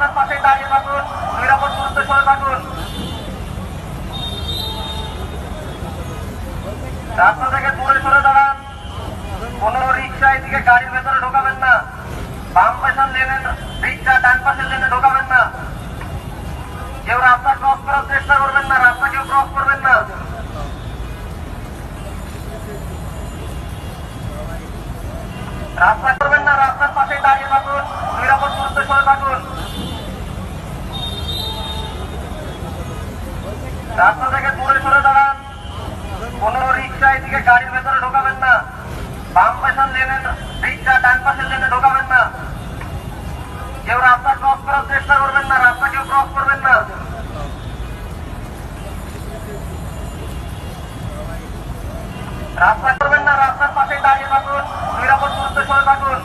রাস্তার পাশে দাঁড়িয়ে থাকুন, নিরাপদ দূরত্বে সরে থাকুন। রাস্তা থেকে দূরে সরে দাঁড়ান। কোন রিক্সা এদিকে গাড়ির ভেতরে ঢোকাবেন না। বাম পাশের লেনে রিক্সা, ডান পাশের লেনে ঢোকাবেন না। কেউ রাস্তা ক্রস করার চেষ্টা করবেন না, রাস্তা কেউ ক্রস করবেন না। রাস্তা করবেন না, রাস্তার পাশে দাঁড়িয়ে থাকুন, নিরাপদ দূরত্বে সরে থাকুন। রাস্তা থেকে দূরে সরে দাঁড়ান। কোন রিক্সা এদিকে গাড়ির ভেতরে ঢোকাবেন না। বাম পাশের লেনে রিক্সা, ডান পাশের লেনে ঢোকাবেন না। কেউ রাস্তা ক্রস করার চেষ্টা করবেন না, রাস্তা কেউ ক্রস করবেন না। রাস্তা করবেন না, রাস্তার পাশে দাঁড়িয়ে থাকুন, নিরাপদ দূরত্বে সরে থাকুন।